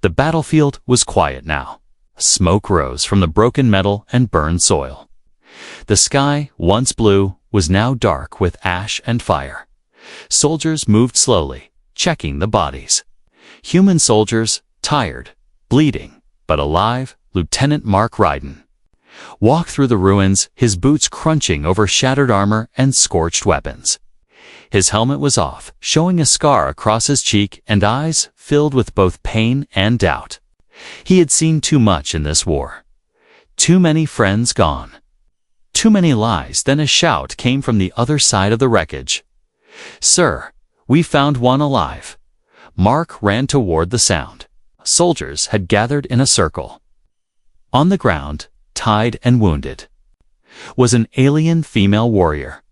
The battlefield was quiet now. Smoke rose from the broken metal and burned soil. The sky, once blue, was now dark with ash and fire. Soldiers moved slowly, checking the bodies. Human soldiers, tired, bleeding, but alive. Lieutenant Mark Ryden walked through the ruins, his boots crunching over shattered armor and scorched weapons. His helmet was off, showing a scar across his cheek and eyes filled with both pain and doubt. He had seen too much in this war. Too many friends gone. Too many lies. Then a shout came from the other side of the wreckage. "Sir, we found one alive." Mark ran toward the sound. Soldiers had gathered in a circle. On the ground, tied and wounded, was an alien female warrior.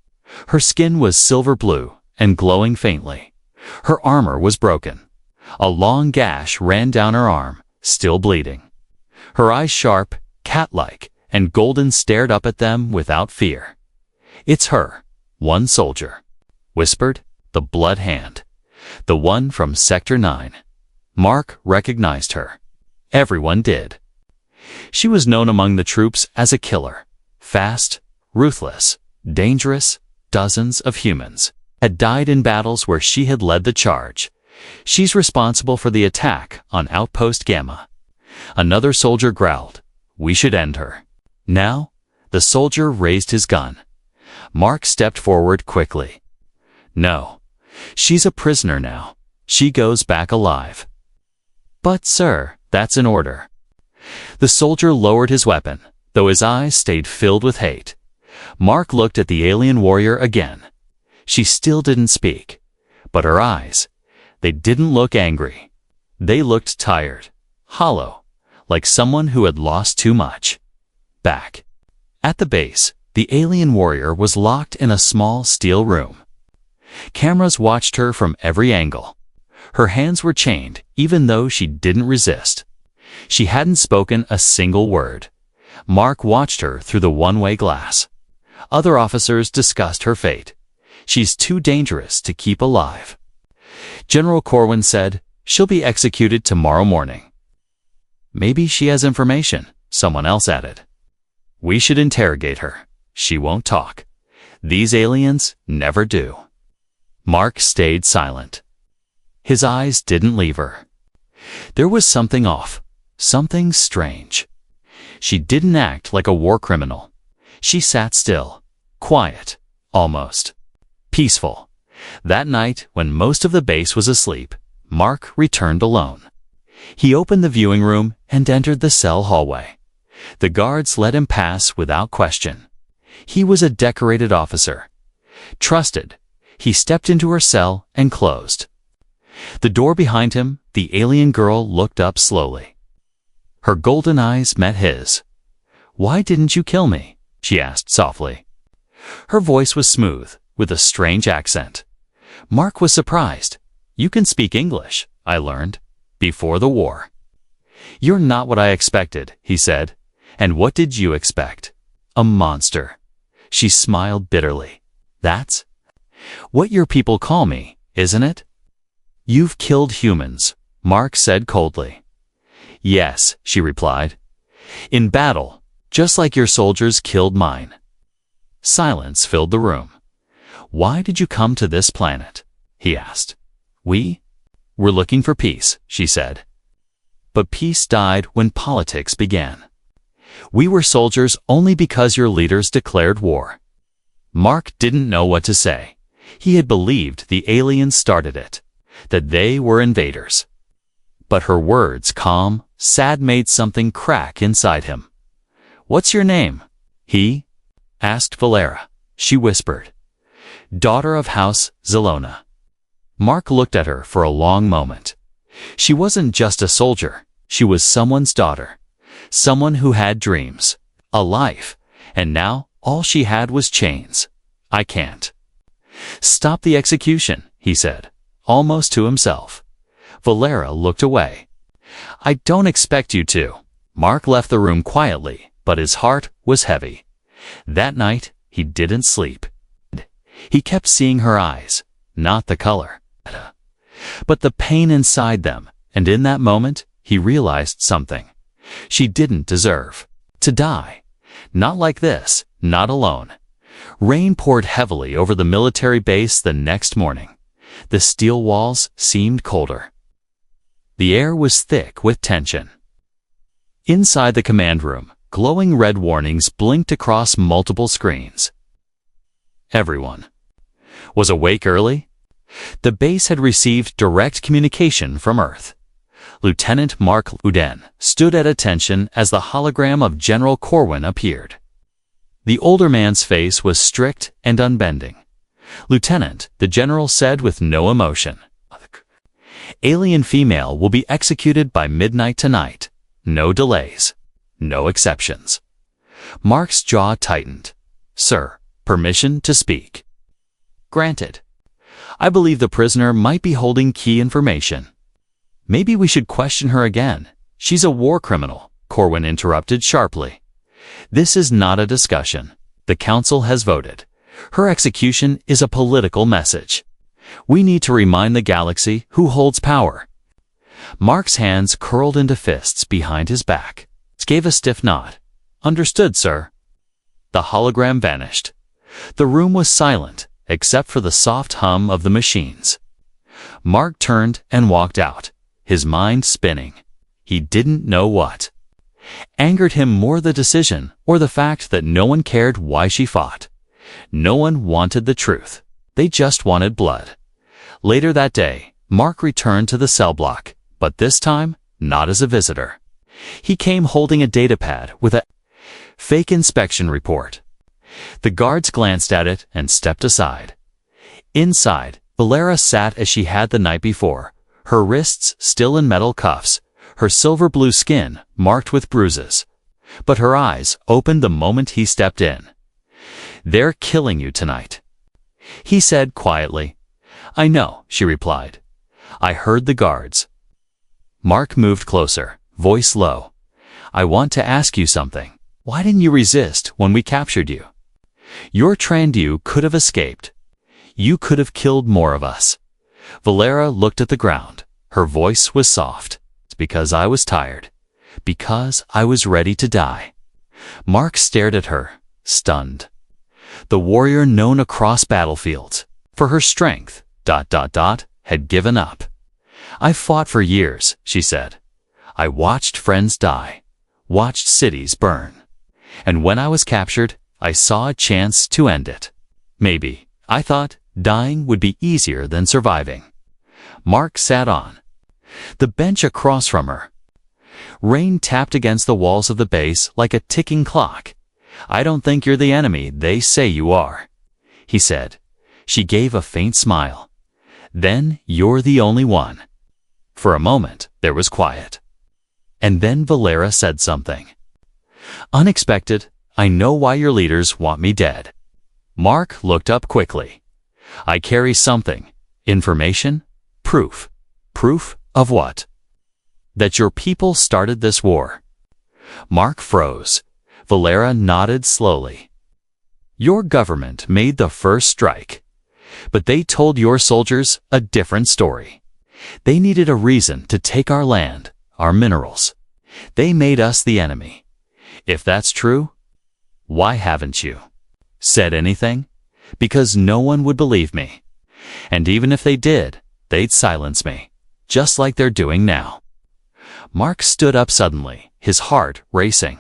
Her skin was silver blue and glowing faintly. Her armor was broken. A long gash ran down her arm, still bleeding. Her eyes sharp, cat-like, and Golden stared up at them without fear. "It's her," one soldier whispered, "the Blood Hand, the one from Sector 9. Mark recognized her. Everyone did. She was known among the troops as a killer. Fast, ruthless, dangerous. Dozens of humans had died in battles where she had led the charge. "She's responsible for the attack on Outpost Gamma." Another soldier growled, "We should end her." Now, the soldier raised his gun. Mark stepped forward quickly. "No, she's a prisoner now. She goes back alive." "But sir, that's an order." The soldier lowered his weapon, though his eyes stayed filled with hate. Mark looked at the alien warrior again. She still didn't speak, but her eyes, they didn't look angry. They looked tired, hollow, like someone who had lost too much. Back at the base, the alien warrior was locked in a small steel room. Cameras watched her from every angle. Her hands were chained, even though she didn't resist. She hadn't spoken a single word. Mark watched her through the one-way glass. Other officers discussed her fate. "She's too dangerous to keep alive." General Corwin said, "She'll be executed tomorrow morning." "Maybe she has information," someone else added. "We should interrogate her. She won't talk. These aliens never do." Mark stayed silent. His eyes didn't leave her. There was something off, something strange. She didn't act like a war criminal. She sat still, quiet, almost peaceful. That night, when most of the base was asleep, Mark returned alone. He opened the viewing room and entered the cell hallway. The guards let him pass without question. He was a decorated officer. Trusted, he stepped into her cell and closed. The door behind him, the alien girl looked up slowly. Her golden eyes met his. "Why didn't you kill me?" she asked softly. Her voice was smooth, with a strange accent. Mark was surprised. "You can speak English, I learned, before the war." "You're not what I expected," he said. "And what did you expect? A monster." She smiled bitterly. "That's what your people call me, isn't it?" "You've killed humans," Mark said coldly. "Yes," she replied. "In battle, just like your soldiers killed mine." Silence filled the room. "Why did you come to this planet?" he asked. We're looking for peace," she said. "But peace died when politics began. We were soldiers only because your leaders declared war." Mark didn't know what to say. He had believed the aliens started it, that they were invaders. But her words, calm, sad, made something crack inside him. "What's your name?" he asked. "Valera," she whispered. "Daughter of House Zelona." Mark looked at her for a long moment. She wasn't just a soldier. She was someone's daughter. Someone who had dreams, a life, and now all she had was chains. "I can't stop the execution," he said, almost to himself. Valera looked away. "I don't expect you to." Mark left the room quietly, but his heart was heavy. That night, he didn't sleep. He kept seeing her eyes, not the color, but the pain inside them, and in that moment, he realized something. She didn't deserve to die. Not like this, not alone. Rain poured heavily over the military base the next morning. The steel walls seemed colder. The air was thick with tension. Inside the command room, glowing red warnings blinked across multiple screens. Everyone was awake early. The base had received direct communication from Earth. Lieutenant Mark Uden stood at attention as the hologram of General Corwin appeared. The older man's face was strict and unbending. "Lieutenant," the general said with no emotion. "Alien female will be executed by midnight tonight. No delays. No exceptions." Mark's jaw tightened. "Sir, permission to speak." "Granted. I believe the prisoner might be holding key information." "Maybe we should question her again. She's a war criminal," Corwin interrupted sharply. "This is not a discussion. The council has voted. Her execution is a political message. We need to remind the galaxy who holds power." Mark's hands curled into fists behind his back. He gave a stiff nod. "Understood, sir." The hologram vanished. The room was silent, except for the soft hum of the machines. Mark turned and walked out, his mind spinning. He didn't know what. Angered him more the decision or the fact that no one cared why she fought. No one wanted the truth. They just wanted blood. Later that day, Mark returned to the cell block, but this time, not as a visitor. He came holding a datapad with a fake inspection report. The guards glanced at it and stepped aside. Inside, Valera sat as she had the night before, her wrists still in metal cuffs, her silver blue skin marked with bruises. But her eyes opened the moment he stepped in. "They're killing you tonight," he said quietly. "I know," she replied. "I heard the guards." Mark moved closer, voice low. "I want to ask you something. Why didn't you resist when we captured you? Your Trandu could have escaped. You could have killed more of us." Valera looked at the ground. Her voice was soft. "It's because I was tired. Because I was ready to die." Mark stared at her, stunned. The warrior known across battlefields for her strength, had given up. "I fought for years," she said. "I watched friends die, watched cities burn. And when I was captured, I saw a chance to end it. Maybe, I thought, dying would be easier than surviving." Mark sat on the bench across from her. Rain tapped against the walls of the base like a ticking clock. "I don't think you're the enemy they say you are," he said. She gave a faint smile. "Then you're the only one." For a moment, there was quiet. And then Valera said something unexpected. "I know why your leaders want me dead." Mark looked up quickly. "I carry something. Information? Proof. Proof of what?" "That your people started this war." Mark froze. Valera nodded slowly. "Your government made the first strike. But they told your soldiers a different story. They needed a reason to take our land, our minerals. They made us the enemy. If that's true, why haven't you said anything? Because no one would believe me. And even if they did, they'd silence me, just like they're doing now." Mark stood up suddenly, his heart racing.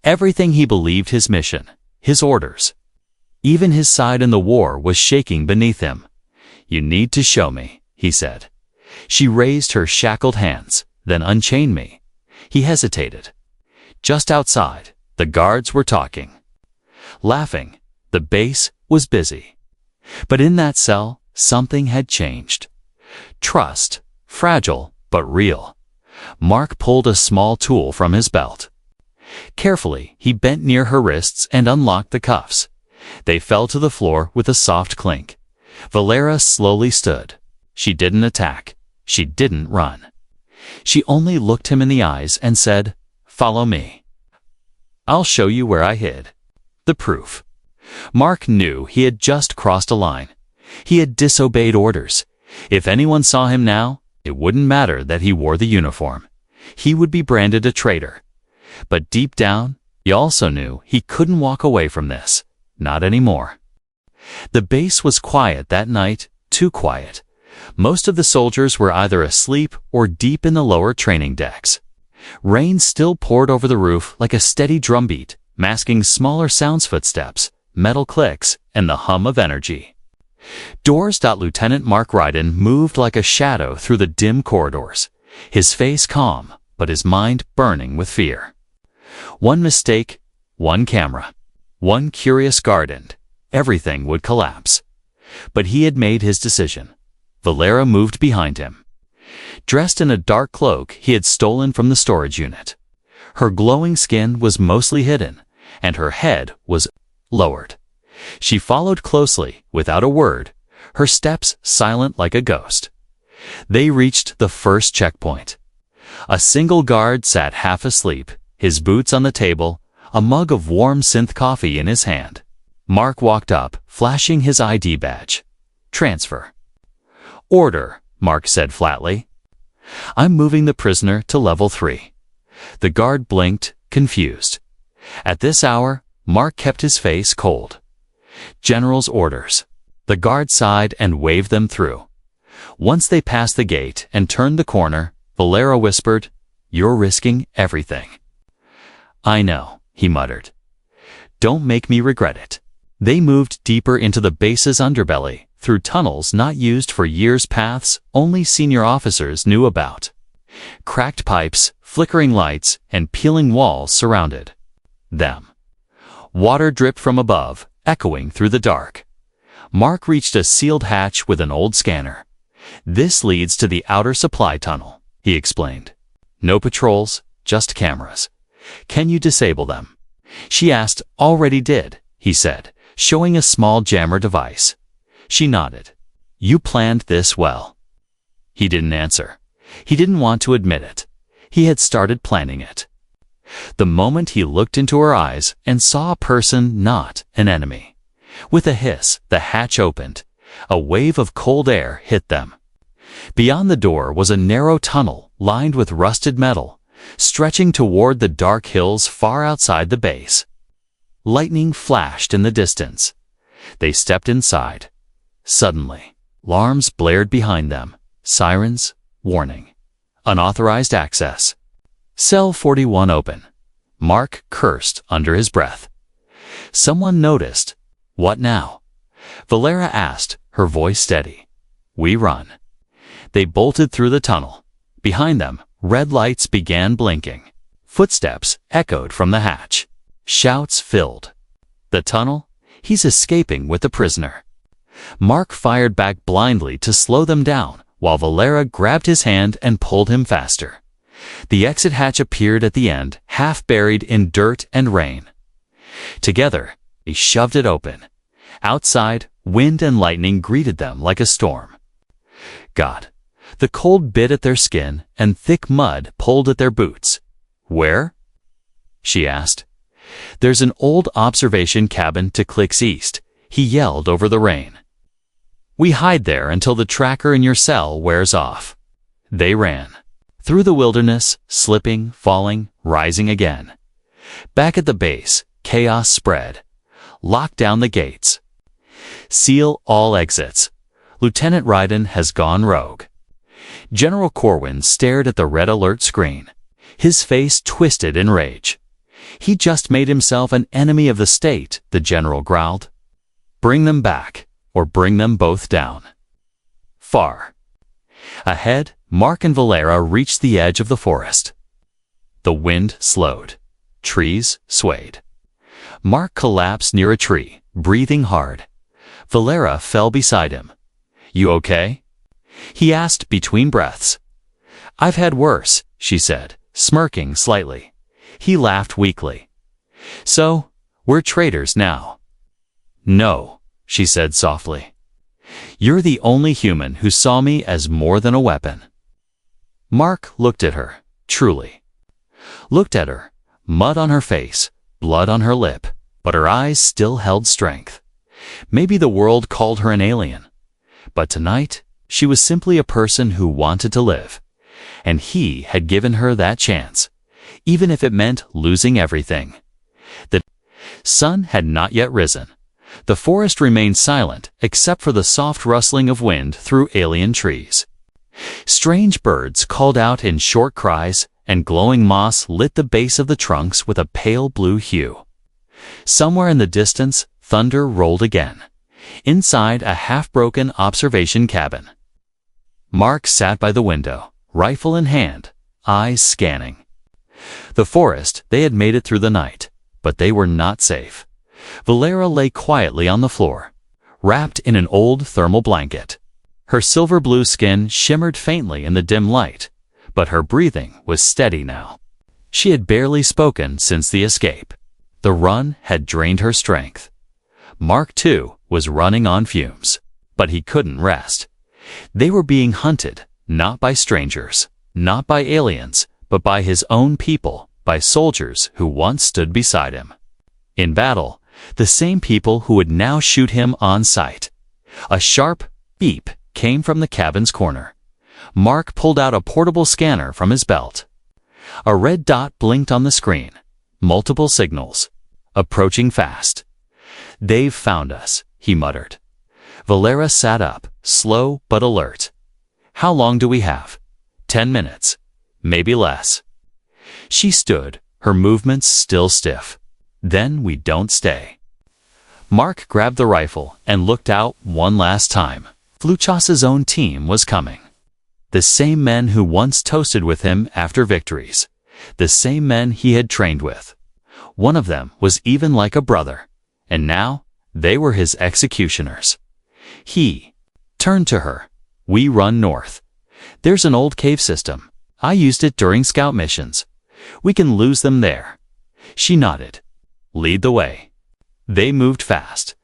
Everything he believed, his mission, his orders, even his side in the war was shaking beneath him. "You need to show me," he said. She raised her shackled hands, then unchained me. He hesitated. Just outside, the guards were talking, laughing. The base was busy. But in that cell, something had changed. Trust, fragile but real. Mark pulled a small tool from his belt. Carefully, he bent near her wrists and unlocked the cuffs. They fell to the floor with a soft clink. Valera slowly stood. She didn't attack. She didn't run. She only looked him in the eyes and said, "Follow me. I'll show you where I hid the proof." Mark knew he had just crossed a line. He had disobeyed orders. If anyone saw him now, It wouldn't matter that he wore the uniform. He would be branded a traitor. But deep down, he also knew he couldn't walk away from this. Not anymore. The base was quiet that night, too quiet. Most of the soldiers were either asleep or deep in the lower training decks. Rain still poured over the roof like a steady drumbeat, masking smaller sounds, footsteps, metal clicks, and the hum of energy. Doors. Lieutenant Mark Ryden moved like a shadow through the dim corridors, his face calm, but his mind burning with fear. One mistake, one camera, one curious guard, and everything would collapse. But he had made his decision. Valera moved behind him. Dressed in a dark cloak he had stolen from the storage unit. Her glowing skin was mostly hidden, and her head was lowered. She followed closely, without a word, her steps silent like a ghost. They reached the first checkpoint. A single guard sat half asleep, his boots on the table, a mug of warm synth coffee in his hand. Mark walked up, flashing his ID badge. Transfer. Order, Mark said flatly. I'm moving the prisoner to level 3. The guard blinked, confused. At this hour, Mark kept his face cold. General's orders. The guard sighed and waved them through. Once they passed the gate and turned the corner, Valera whispered, "You're risking everything." "I know," he muttered. "Don't make me regret it." They moved deeper into the base's underbelly, through tunnels not used for years, paths only senior officers knew about. Cracked pipes, flickering lights, and peeling walls surrounded them. Water dripped from above, echoing through the dark. Mark reached a sealed hatch with an old scanner. "This leads to the outer supply tunnel," he explained. "No patrols, just cameras. Can you disable them?" She asked. "Already did," he said, showing a small jammer device. She nodded. "You planned this well." He didn't answer. He didn't want to admit it. He had started planning it. The moment he looked into her eyes and saw a person, not an enemy. With a hiss, the hatch opened. A wave of cold air hit them. Beyond the door was a narrow tunnel lined with rusted metal, stretching toward the dark hills far outside the base. Lightning flashed in the distance. They stepped inside. Suddenly, alarms blared behind them. Sirens, warning. Unauthorized access. Cell 41 open. Mark cursed under his breath. Someone noticed. "What now?" Valera asked, her voice steady. "We run." They bolted through the tunnel. Behind them, red lights began blinking. Footsteps echoed from the hatch. Shouts filled the tunnel. "He's escaping with the prisoner." Mark fired back blindly to slow them down, while Valera grabbed his hand and pulled him faster. The exit hatch appeared at the end, half buried in dirt and rain. Together, they shoved it open. Outside, wind and lightning greeted them like a storm. God, the cold bit at their skin and thick mud pulled at their boots. "Where?" she asked. "There's an old observation cabin to clicks east," he yelled over the rain. "We hide there until the tracker in your cell wears off." They ran. Through the wilderness, slipping, falling, rising again. Back at the base, chaos spread. Lock down the gates. Seal all exits. Lieutenant Ryden has gone rogue. General Corwin stared at the red alert screen. His face twisted in rage. "He just made himself an enemy of the state," the general growled. "Bring them back, or bring them both down." Far ahead, Mark and Valera reached the edge of the forest. The wind slowed. Trees swayed. Mark collapsed near a tree, breathing hard. Valera fell beside him. "You okay?" he asked between breaths. "I've had worse," she said, smirking slightly. He laughed weakly. "So, we're traitors now." "No," she said softly. "You're the only human who saw me as more than a weapon." Mark looked at her, truly. Looked at her, mud on her face, blood on her lip, but her eyes still held strength. Maybe the world called her an alien, but tonight She was simply a person who wanted to live. And he had given her that chance, even if it meant losing everything. The sun had not yet risen. The forest remained silent except for the soft rustling of wind through alien trees. Strange birds called out in short cries, and glowing moss lit the base of the trunks with a pale blue hue. Somewhere in the distance, thunder rolled again, inside a half-broken observation cabin. Mark sat by the window, rifle in hand, eyes scanning. The forest, they had made it through the night, but they were not safe. Valera lay quietly on the floor, wrapped in an old thermal blanket. Her silver-blue skin shimmered faintly in the dim light, but her breathing was steady now. She had barely spoken since the escape. The run had drained her strength. Mark, too, was running on fumes, but he couldn't rest. They were being hunted, not by strangers, not by aliens, but by his own people, by soldiers who once stood beside him. In battle, the same people who would now shoot him on sight. A sharp beep came from the cabin's corner. Mark pulled out a portable scanner from his belt. A red dot blinked on the screen. Multiple signals. Approaching fast. "They've found us," he muttered. Valera sat up, slow but alert. "How long do we have?" 10 minutes. Maybe less." She stood, her movements still stiff. "Then we don't stay." Mark grabbed the rifle and looked out one last time. Fluchas's own team was coming. The same men who once toasted with him after victories. The same men he had trained with. One of them was even like a brother. And now, they were his executioners. He turned to her. "We run north. There's an old cave system. I used it during scout missions. We can lose them there." She nodded. "Lead the way." They moved fast.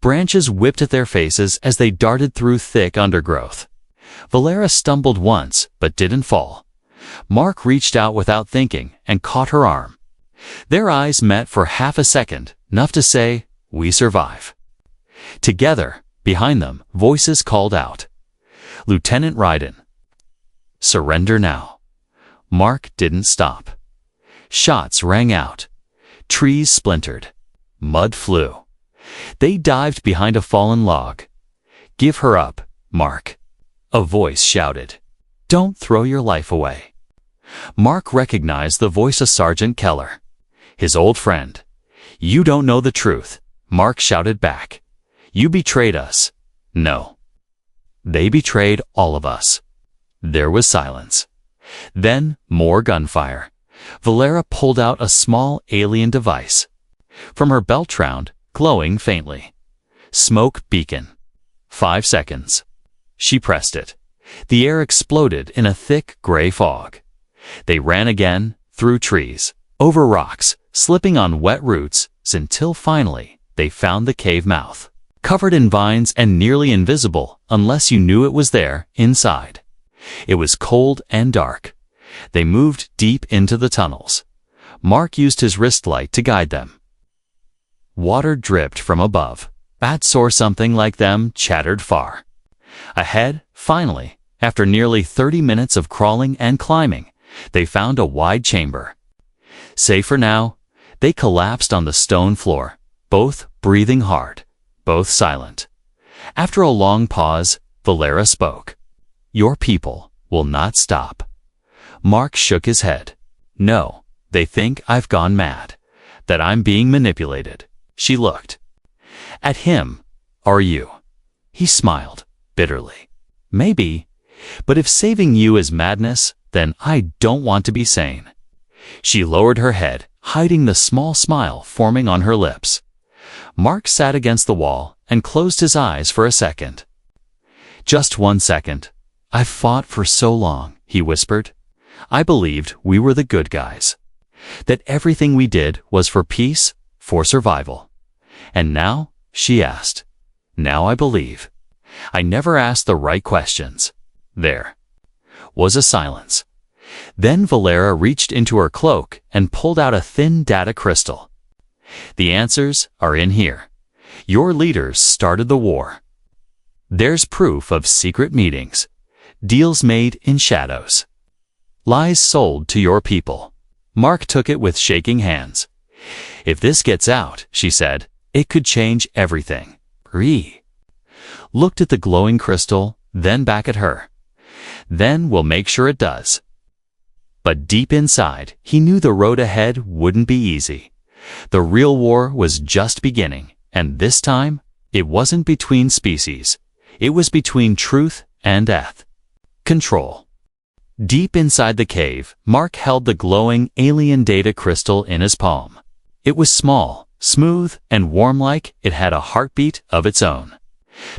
Branches whipped at their faces as they darted through thick undergrowth. Valera stumbled once, but didn't fall. Mark reached out without thinking and caught her arm. Their eyes met for half a second, enough to say, "We survive." Together, behind them, voices called out. "Lieutenant Ryden." "Surrender now." Mark didn't stop. Shots rang out. Trees splintered. Mud flew. They dived behind a fallen log. "Give her up, Mark," a voice shouted. "Don't throw your life away." Mark recognized the voice of Sergeant Keller, his old friend. "You don't know the truth," Mark shouted back. "You betrayed us." "No. They betrayed all of us." There was silence. Then more gunfire. Valera pulled out a small alien device. From her belt round, glowing faintly. "Smoke beacon." 5 seconds. She pressed it. The air exploded in a thick gray fog. They ran again, through trees, over rocks, slipping on wet roots, until finally they found the cave mouth. Covered in vines and nearly invisible unless you knew it was there inside. It was cold and dark. They moved deep into the tunnels. Mark used his wrist light to guide them. Water dripped from above. Bats or something like them chattered far. Ahead, finally, after nearly 30 minutes of crawling and climbing, they found a wide chamber. Safe for now, they collapsed on the stone floor, both breathing hard, both silent. After a long pause, Valera spoke. "Your people will not stop." Mark shook his head. "No, they think I've gone mad, that I'm being manipulated." She looked at him. "Are you?" He smiled bitterly. "Maybe, but if saving you is madness, then I don't want to be sane." She lowered her head, hiding the small smile forming on her lips. Mark sat against the wall and closed his eyes for a second. "Just 1 second. I've fought for so long," he whispered. "I believed we were the good guys. That everything we did was for peace, for survival. And now?" she asked. "Now I believe. I never asked the right questions." There was a silence. Then Valera reached into her cloak and pulled out a thin data crystal. "The answers are in here. Your leaders started the war." There's proof of secret meetings. Deals made in shadows. Lies sold to your people. Mark took it with shaking hands. If this gets out, she said, it could change everything. He looked at the glowing crystal, then back at her. Then we'll make sure it does. But deep inside, he knew the road ahead wouldn't be easy. The real war was just beginning, and this time, it wasn't between species. It was between truth and death. Control. Deep inside the cave, Mark held the glowing alien data crystal in his palm. It was small, smooth, and warm like it had a heartbeat of its own.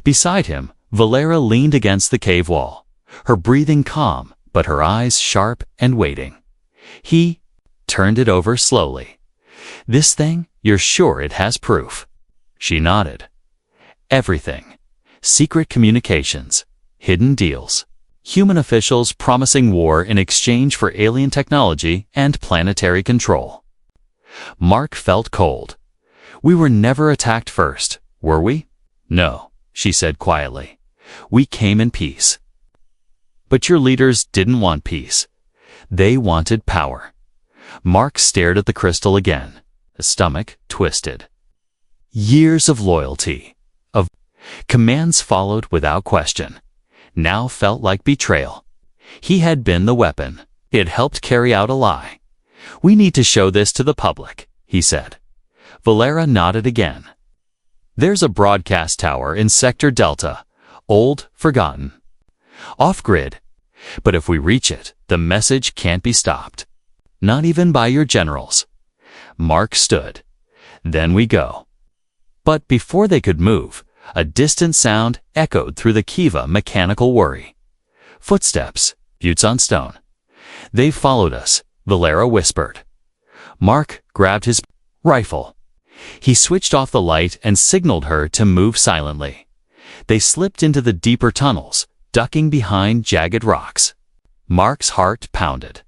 Beside him, Valera leaned against the cave wall, her breathing calm, but her eyes sharp and waiting. He turned it over slowly. This thing, you're sure it has proof? She nodded. Everything. Secret communications, hidden deals, human officials promising war in exchange for alien technology and planetary control. Mark felt cold. We were never attacked first, were we? No, she said quietly. We came in peace. But your leaders didn't want peace. They wanted power. Mark stared at the crystal again, his stomach twisted. Years of loyalty, of commands followed without question, now felt like betrayal. He had been the weapon. He had helped carry out a lie. We need to show this to the public, he said. Valera nodded again. There's a broadcast tower in Sector Delta, old, forgotten. Off-grid. But if we reach it, the message can't be stopped. Not even by your generals. Mark stood. Then we go. But before they could move, a distant sound echoed through the Kiva mechanical worry. Footsteps, boots on stone. They followed us, Valera whispered. Mark grabbed his rifle. He switched off the light and signaled her to move silently. They slipped into the deeper tunnels, ducking behind jagged rocks. Mark's heart pounded.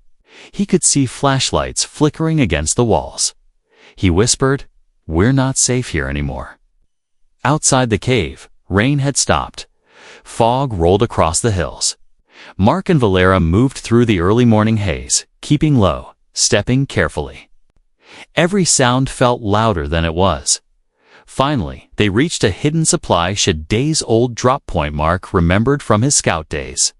He could see flashlights flickering against the walls. He whispered, "We're not safe here anymore." Outside the cave, rain had stopped. Fog rolled across the hills. Mark and Valera moved through the early morning haze, keeping low, stepping carefully. Every sound felt louder than it was. Finally, they reached a hidden supply shed days-old drop point Mark remembered from his scout days.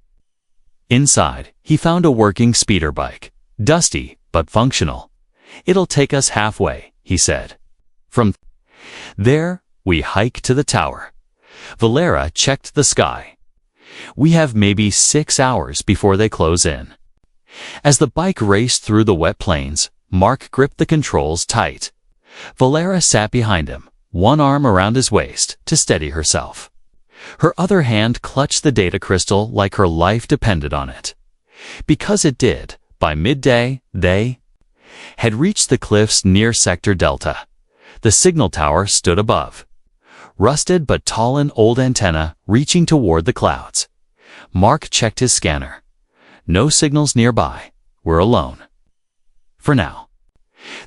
Inside, he found a working speeder bike, dusty but functional. "It'll take us halfway," he said. From there, we hiked to the tower. Valera checked the sky. We have maybe 6 hours before they close in. As the bike raced through the wet plains, Mark gripped the controls tight. Valera sat behind him, one arm around his waist to steady herself. Her other hand clutched the data crystal like her life depended on it. Because it did, by midday, they had reached the cliffs near Sector Delta. The signal tower stood above. Rusted but tall, an old antenna reaching toward the clouds. Mark checked his scanner. No signals nearby. We're alone. For now.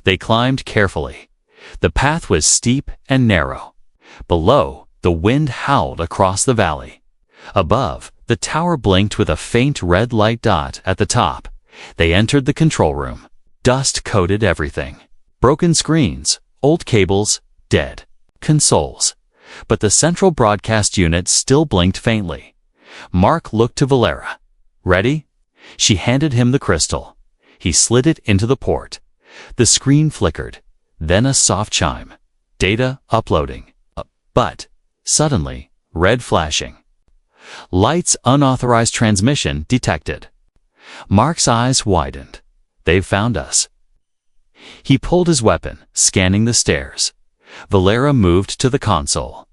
They climbed carefully. The path was steep and narrow. Below, the wind howled across the valley. Above, the tower blinked with a faint red light dot at the top. They entered the control room. Dust coated everything. Broken screens, old cables, dead consoles. But the central broadcast unit still blinked faintly. Mark looked to Valera. "Ready?" She handed him the crystal. He slid it into the port. The screen flickered. Then a soft chime. Data uploading. But, suddenly, red flashing. Lights, unauthorized transmission detected. Mark's eyes widened. They've found us. He pulled his weapon, scanning the stairs. Valera moved to the console.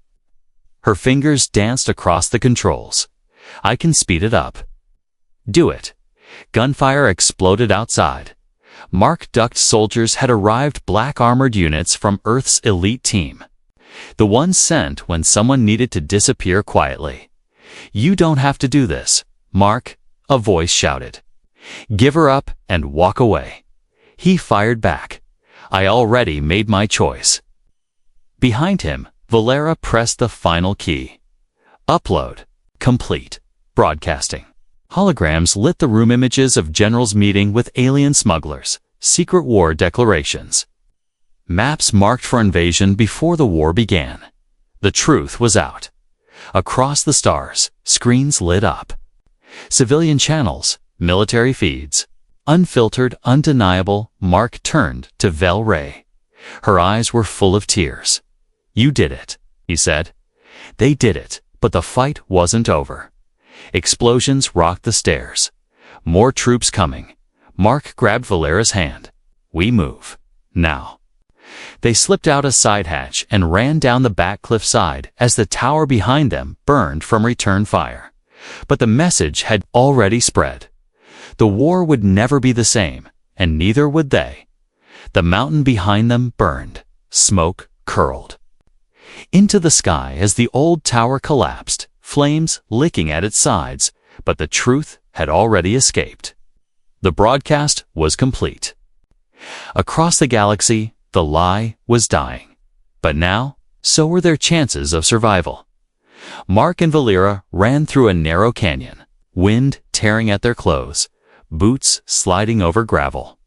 Her fingers danced across the controls. "I can speed it up." "Do it." Gunfire exploded outside. Mark ducked. Soldiers had arrived, black armored units from Earth's elite team. The ones sent when someone needed to disappear quietly. "You don't have to do this, Mark," a voice shouted. "Give her up and walk away." He fired back. "I already made my choice." Behind him, Valera pressed the final key. Upload. Complete. Broadcasting. Holograms lit the room. Images of generals meeting with alien smugglers. Secret war declarations. Maps marked for invasion before the war began. The truth was out. Across the stars, screens lit up. Civilian channels, military feeds. Unfiltered, undeniable. Mark turned to Vel Ray. Her eyes were full of tears. "You did it," he said. "They did it, but the fight wasn't over." Explosions rocked the stairs. More troops coming. Mark grabbed Valera's hand. "We move. Now." They slipped out a side hatch and ran down the back cliffside as the tower behind them burned from return fire. But the message had already spread. The war would never be the same, and neither would they. The mountain behind them burned. Smoke curled into the sky as the old tower collapsed, flames licking at its sides, but the truth had already escaped. The broadcast was complete. Across the galaxy, the lie was dying. But now, so were their chances of survival. Mark and Valera ran through a narrow canyon, wind tearing at their clothes, boots sliding over gravel.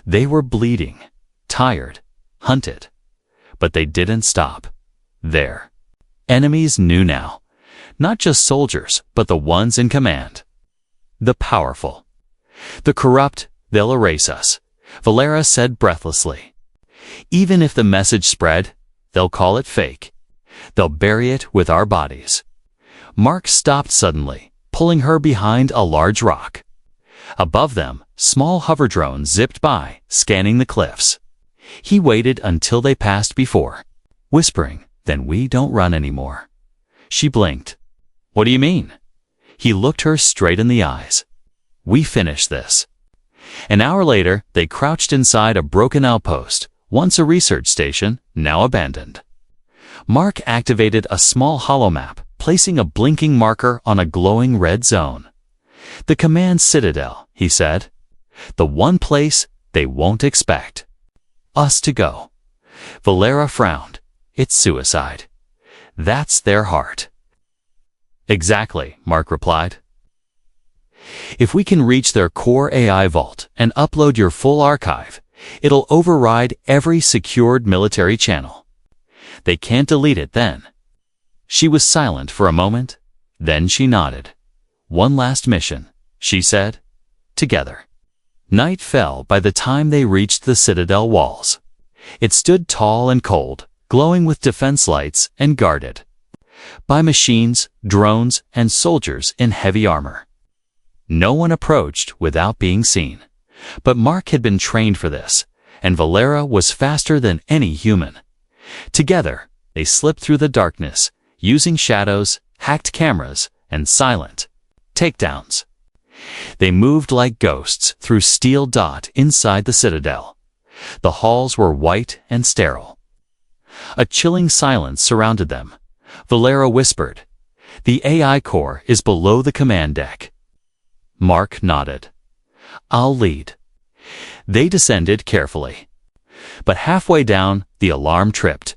They were bleeding, tired, hunted. But they didn't stop. Their enemies knew now. Not just soldiers, but the ones in command. The powerful. The corrupt, they'll erase us, Valera said breathlessly. Even if the message spread, they'll call it fake. They'll bury it with our bodies. Mark stopped suddenly, pulling her behind a large rock. Above them, small hover drones zipped by, scanning the cliffs. He waited until they passed before, whispering, "Then we don't run anymore." She blinked. "What do you mean?" He looked her straight in the eyes. "We finished this." An hour later, they crouched inside a broken outpost, once a research station, now abandoned. Mark activated a small holomap, placing a blinking marker on a glowing red zone. "The command citadel," he said. "The one place they won't expect us to go." Valera frowned. "It's suicide. That's their heart." "Exactly," Mark replied. "If we can reach their core AI vault and upload your full archive, it'll override every secured military channel. They can't delete it then." She was silent for a moment. Then she nodded. "One last mission," she said. "Together." Night fell by the time they reached the citadel walls. It stood tall and cold, glowing with defense lights and guarded by machines, drones, and soldiers in heavy armor. No one approached without being seen. But Mark had been trained for this, and Valera was faster than any human. Together, they slipped through the darkness, using shadows, hacked cameras, and silent takedowns. They moved like ghosts through steel dot inside the citadel. The halls were white and sterile. A chilling silence surrounded them. Valera whispered, "The AI core is below the command deck." Mark nodded. "I'll lead." They descended carefully. But halfway down, the alarm tripped.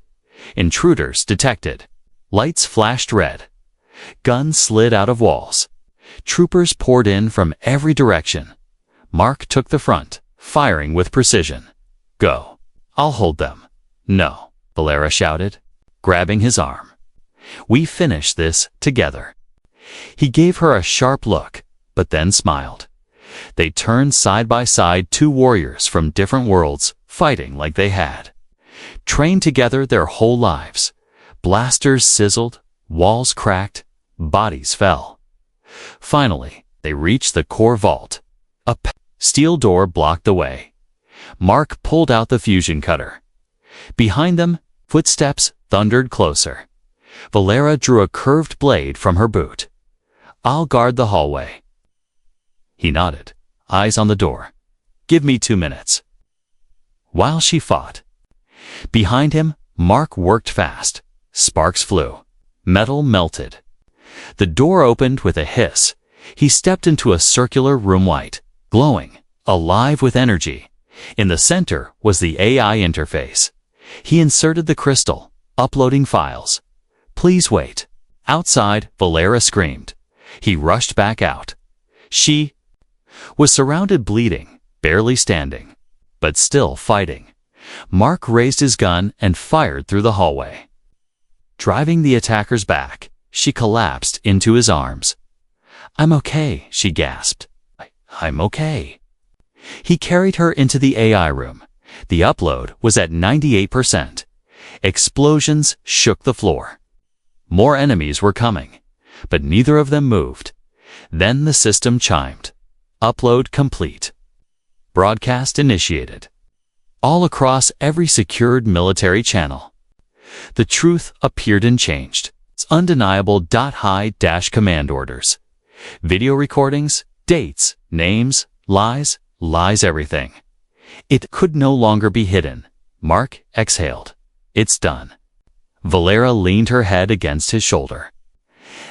Intruders detected. Lights flashed red. Guns slid out of walls. Troopers poured in from every direction. Mark took the front, firing with precision. "Go. I'll hold them." "No," Valera shouted, grabbing his arm. "We finish this together." He gave her a sharp look, but then smiled. They turned side by side, two warriors from different worlds, fighting like they had trained together their whole lives. Blasters sizzled, walls cracked, bodies fell. Finally, they reached the core vault. A steel door blocked the way. Mark pulled out the fusion cutter. Behind them, footsteps thundered closer. Valera drew a curved blade from her boot. "I'll guard the hallway." He nodded, eyes on the door. "Give me 2 minutes." While she fought. Behind him, Mark worked fast. Sparks flew. Metal melted. The door opened with a hiss. He stepped into a circular room, white, glowing, alive with energy. In the center was the AI interface. He inserted the crystal, uploading files. "Please wait." Outside, Valera screamed. He rushed back out. She was surrounded, bleeding, barely standing, but still fighting. Mark raised his gun and fired through the hallway. Driving the attackers back, she collapsed into his arms. "I'm okay," she gasped. I'm okay." He carried her into the AI room. The upload was at 98%. Explosions shook the floor. More enemies were coming, but neither of them moved. Then the system chimed. Upload complete. Broadcast initiated. All across every secured military channel. The truth appeared and changed. It's undeniable. High-command orders. Video recordings, dates, names, lies, everything. It could no longer be hidden. Mark exhaled. It's done. Valera leaned her head against his shoulder.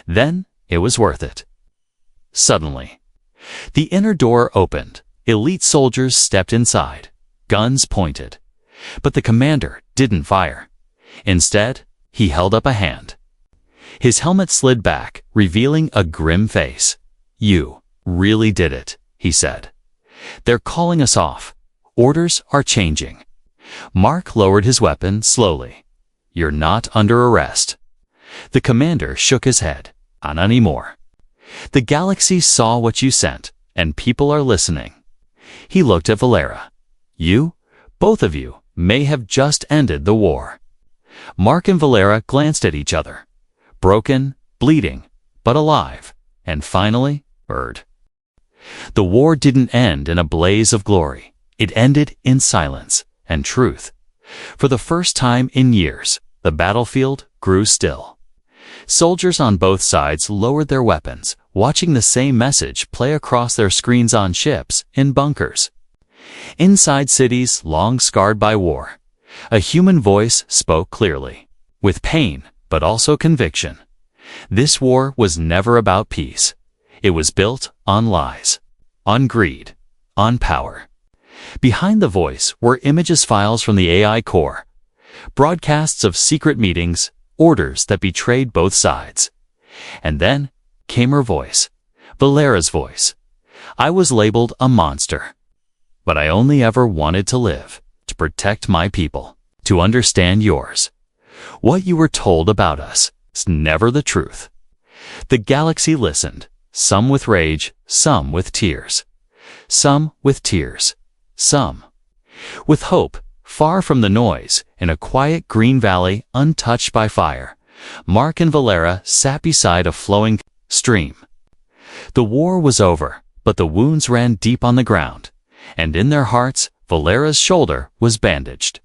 Then it was worth it. Suddenly, the inner door opened. Elite soldiers stepped inside, guns pointed. But the commander didn't fire. Instead, he held up a hand. His helmet slid back, revealing a grim face. "You really did it," he said. "They're calling us off. Orders are changing." Mark lowered his weapon slowly. "You're not under arrest." The commander shook his head. "Not anymore. The galaxy saw what you sent, and people are listening." He looked at Valera. "You, both of you, may have just ended the war." Mark and Valera glanced at each other. Broken, bleeding, but alive, and finally, Bird. The war didn't end in a blaze of glory. It ended in silence and truth. For the first time in years, the battlefield grew still. Soldiers on both sides lowered their weapons, watching the same message play across their screens on ships, in bunkers. Inside cities long scarred by war, a human voice spoke clearly, with pain but also conviction. This war was never about peace. It was built on lies, on greed, on power. Behind the voice were images, files from the AI core, broadcasts of secret meetings, orders that betrayed both sides. And then came her voice, Valera's voice. "I was labeled a monster, but I only ever wanted to live, to protect my people, to understand yours. What you were told about us is never the truth." The galaxy listened, some with rage, some with tears. Some with tears, some with hope. Far from the noise, in a quiet green valley untouched by fire, Mark and Valera sat beside a flowing stream. The war was over, but the wounds ran deep on the ground, and in their hearts, Valera's shoulder was bandaged.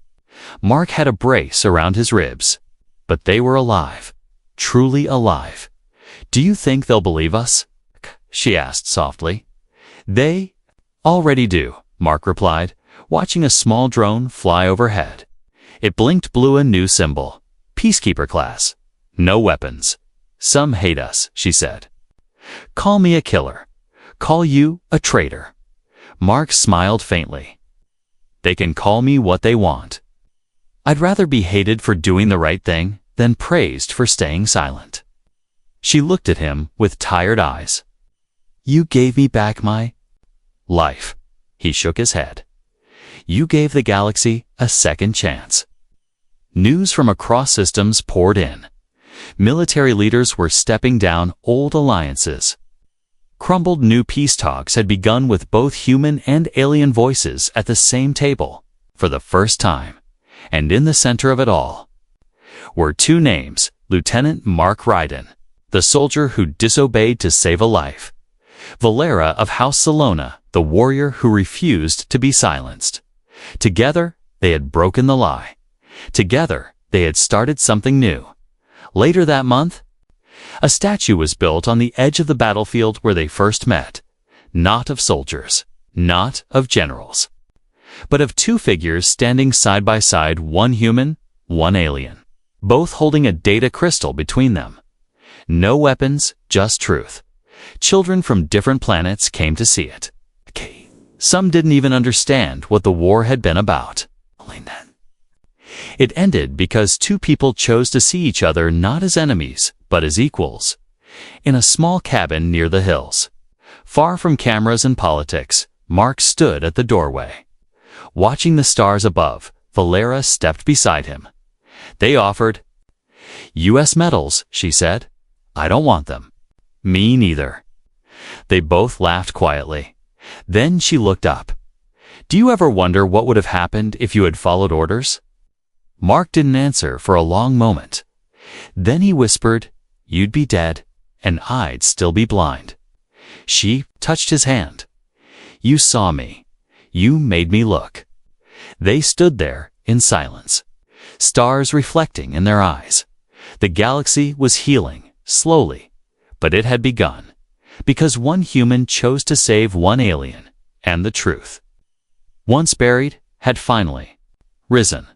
Mark had a brace around his ribs, but they were alive, truly alive. "Do you think they'll believe us?" she asked softly. "They already do," Mark replied, watching a small drone fly overhead. It blinked blue, a new symbol, Peacekeeper class. "No weapons. Some hate us," she said. "Call me a killer. Call you a traitor." Mark smiled faintly. "They can call me what they want. I'd rather be hated for doing the right thing than praised for staying silent." She looked at him with tired eyes. "You gave me back my life." He shook his head. "You gave the galaxy a second chance." News from across systems poured in. Military leaders were stepping down old alliances. Crumbled new peace talks had begun with both human and alien voices at the same table, for the first time. And in the center of it all were two names: Lieutenant Mark Ryden, the soldier who disobeyed to save a life; Valera of House Salona, the warrior who refused to be silenced. Together, they had broken the lie. Together, they had started something new. Later that month, a statue was built on the edge of the battlefield where they first met. Not of soldiers, not of generals, but of two figures standing side by side, one human, one alien, both holding a data crystal between them. No weapons, just truth. Children from different planets came to see it. Some didn't even understand what the war had been about. Only then. It ended because two people chose to see each other not as enemies, but as equals. In a small cabin near the hills, far from cameras and politics, Mark stood at the doorway. Watching the stars above, Valera stepped beside him. They offered. "U.S. medals," she said. "I don't want them." "Me neither." They both laughed quietly. Then she looked up. "Do you ever wonder what would have happened if you had followed orders?" Mark didn't answer for a long moment. Then he whispered, "You'd be dead, and I'd still be blind." She touched his hand. "You saw me. You made me look." They stood there in silence, stars reflecting in their eyes. The galaxy was healing, slowly, but it had begun, because one human chose to save one alien, and the truth, once buried, had finally risen.